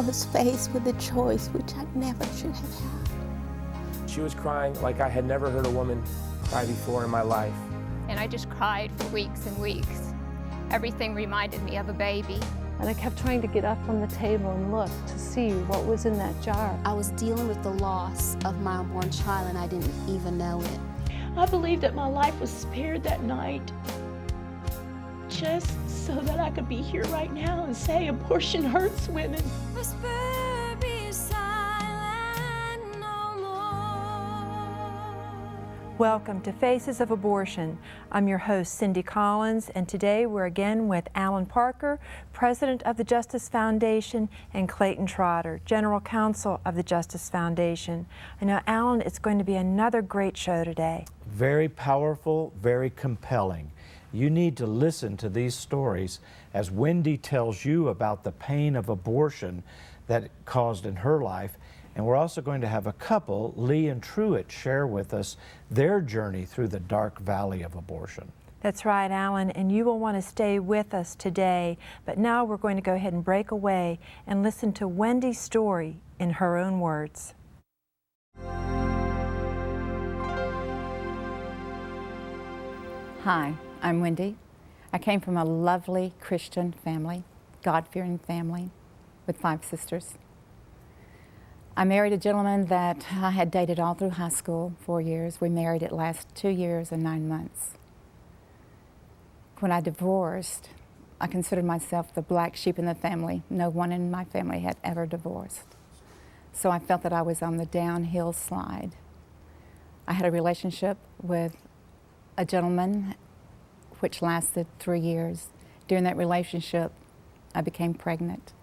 I was faced with a choice which I never should have had. She was crying like I had never heard a woman cry before in my life. And I just cried for weeks and weeks. Everything reminded me of a baby. And I kept trying to get up from the table and look to see what was in that jar. I was dealing with the loss of my unborn child and I didn't even know it. I believe that my life was spared that night just so that I could be here right now and say abortion hurts women. Whisper, be silent no more. Welcome to Faces of Abortion. I'm your host, Cindy Collins, and today we're again with Alan Parker, President of the Justice Foundation, and Clayton Trotter, General Counsel of the Justice Foundation. I know, Alan, it's going to be another great show today. Very powerful, very compelling. You need to listen to these stories as Wendy tells you about the pain of abortion that it caused in her life. And we're also going to have a couple, Lee and Truett, share with us their journey through the dark valley of abortion. That's right, Alan, and you will want to stay with us today. But now we're going to go ahead and break away and listen to Wendy's story in her own words. Hi, I'm Wendy. I came from a lovely Christian family, God-fearing family with 5 sisters. I married a gentleman that I had dated all through high school, 4 years. We married at last 2 years and 9 months. When I divorced, I considered myself the black sheep in the family. No one in my family had ever divorced. So I felt that I was on the downhill slide. I had a relationship with a gentleman which lasted 3 years. During that relationship, I became pregnant.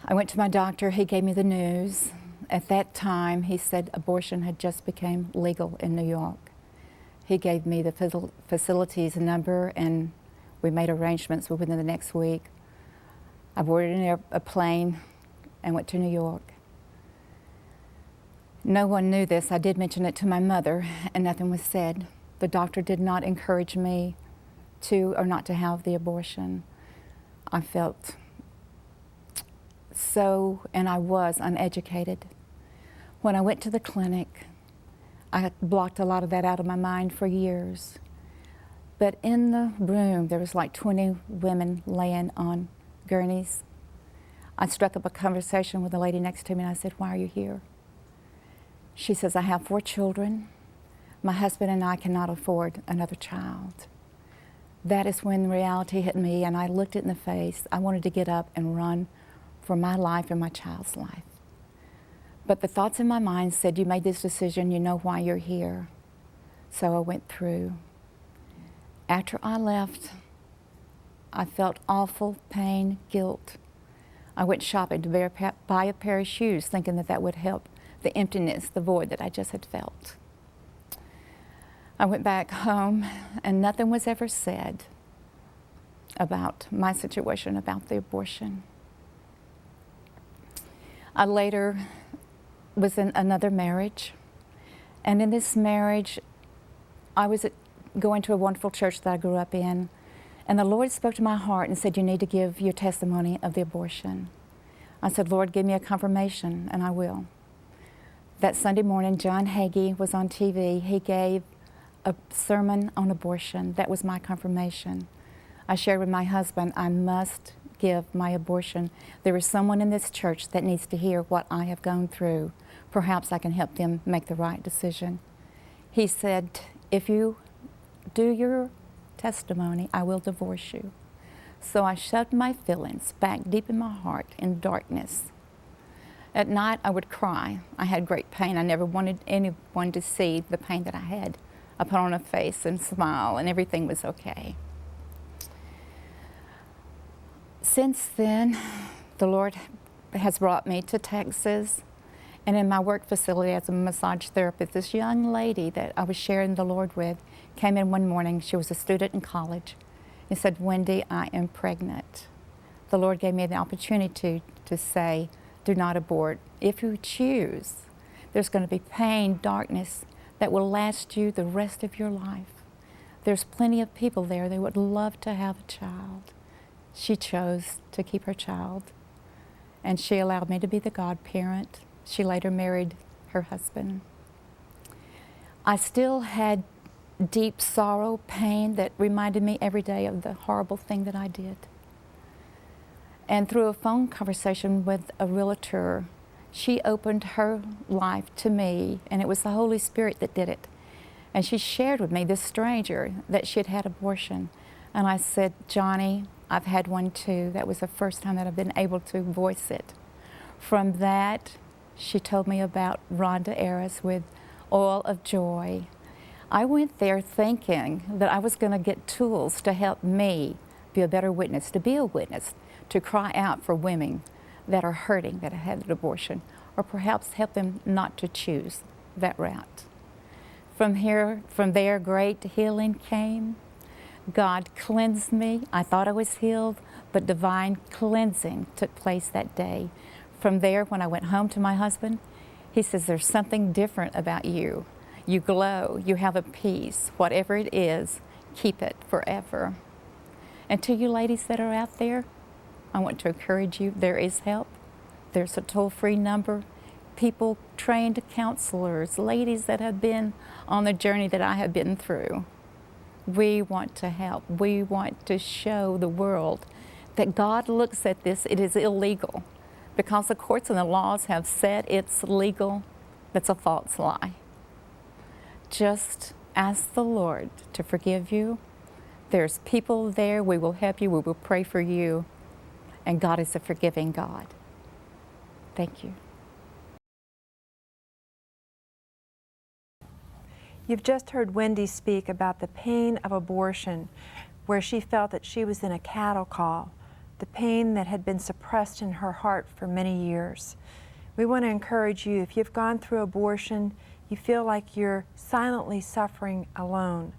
I went to my doctor, he gave me the news. At that time, he said abortion had just become legal in New York. He gave me the facilities number and we made arrangements within the next week. I boarded a plane and went to New York. No one knew this. I did mention it to my mother and nothing was said. The doctor did not encourage me to or not to have the abortion. I felt so, and I was uneducated. When I went to the clinic, I had blocked a lot of that out of my mind for years. But in the room, there was like 20 women laying on gurneys. I struck up a conversation with the lady next to me and I said, "Why are you here?" She says, "I have 4 children. My husband and I cannot afford another child." That is when reality hit me and I looked it in the face. I wanted to get up and run for my life and my child's life. But the thoughts in my mind said, "You made this decision, you know why you're here." So I went through. After I left, I felt awful pain, guilt. I went shopping to buy a pair of shoes thinking that that would help the emptiness, the void that I just had felt. I went back home and nothing was ever said about my situation, about the abortion. I later was in another marriage, and in this marriage, I was going to a wonderful church that I grew up in, and the Lord spoke to my heart and said, "You need to give your testimony of the abortion." I said, "Lord, give me a confirmation," and I will. That Sunday morning, John Hagee was on TV. He gave a sermon on abortion. That was my confirmation. I shared with my husband, I must give my abortion. There is someone in this church that needs to hear what I have gone through. Perhaps I can help them make the right decision. He said, "If you do your testimony, I will divorce you." So I shoved my feelings back deep in my heart in darkness. At night, I would cry. I had great pain. I never wanted anyone to see the pain that I had. I put on a face and smile, and everything was okay. Since then, the Lord has brought me to Texas, and in my work facility as a massage therapist, this young lady that I was sharing the Lord with came in one morning. She was a student in college and said, "Wendy, I am pregnant." The Lord gave me the opportunity to say, "Do not abort. If you choose, there's going to be pain, darkness that will last you the rest of your life. There's plenty of people there that would love to have a child." She chose to keep her child. and she allowed me to be the godparent. She later married her husband. I still had deep sorrow, pain that reminded me every day of the horrible thing that I did. And through a phone conversation with a realtor, she opened her life to me, and it was the Holy Spirit that did it. And she shared with me, this stranger, that she had had abortion. And I said, Johnny, I've had one too. That was the first time that I've been able to voice it. From that, she told me about Rhonda Ayers with Oil of Joy. I went there thinking that I was going to get tools to help me be a better witness, to be a witness, to cry out for women that are hurting, that have had an abortion, or perhaps help them not to choose that route. From there, great healing came. God cleansed me. I thought I was healed, but divine cleansing took place that day. From there, when I went home to my husband, he says, there's something different about you. You glow, you have a peace. Whatever it is, keep it forever. And to you ladies that are out there, I want to encourage you, there is help. There's a toll-free number. People, trained counselors, ladies that have been on the journey that I have been through. We want to help. We want to show the world that God looks at this, it is illegal. Because the courts and the laws have said it's legal, that's a false lie. Just ask the Lord to forgive you. There's people there, we will help you, we will pray for you, and God is a forgiving God. Thank you. You've just heard Wendy speak about the pain of abortion, where she felt that she was in a cattle call, the pain that had been suppressed in her heart for many years. We want to encourage you, if you've gone through abortion, you feel like you're silently suffering alone,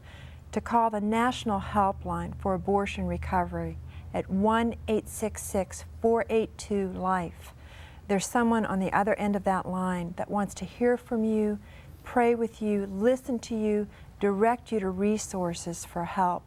to call the National Helpline for Abortion Recovery at 1-866-482-LIFE. There's someone on the other end of that line that wants to hear from you, pray with you, listen to you, direct you to resources for help.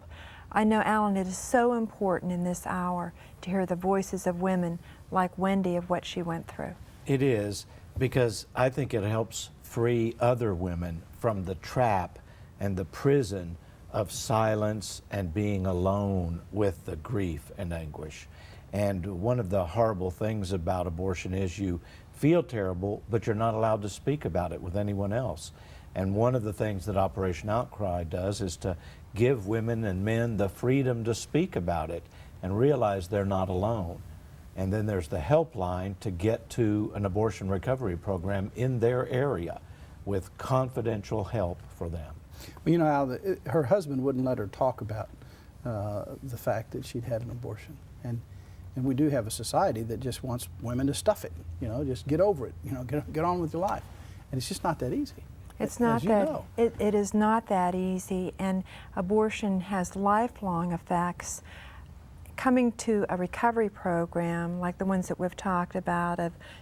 I know, Alan, it is so important in this hour to hear the voices of women like Wendy of what she went through. It is, because I think it helps free other women from the trap and the prison of silence and being alone with the grief and anguish. And one of the horrible things about abortion is you feel terrible, but you're not allowed to speak about it with anyone else. And one of the things that Operation Outcry does is to give women and men the freedom to speak about it and realize they're not alone. And then there's the helpline to get to an abortion recovery program in their area with confidential help for them. Well, you know, Al, her husband wouldn't let her talk about the fact that she'd had an abortion. And we do have a society that just wants women to stuff it, you know, just get over it, you know, get on with your life. And it's just not that easy. It's not that, it is not that easy, and abortion has lifelong effects. Coming to a recovery program like the ones that we've talked about,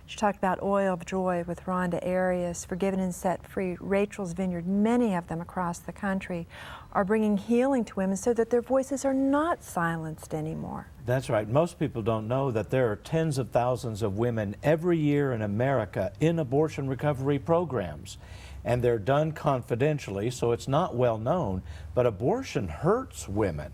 she talked about Oil of Joy with Rhonda Ayers, Forgiven and Set Free, Rachel's Vineyard, many of them across the country are bringing healing to women so that their voices are not silenced anymore. That's right. Most people don't know that there are tens of thousands of women every year in America in abortion recovery programs. And they're done confidentially, so it's not well known, but abortion hurts women.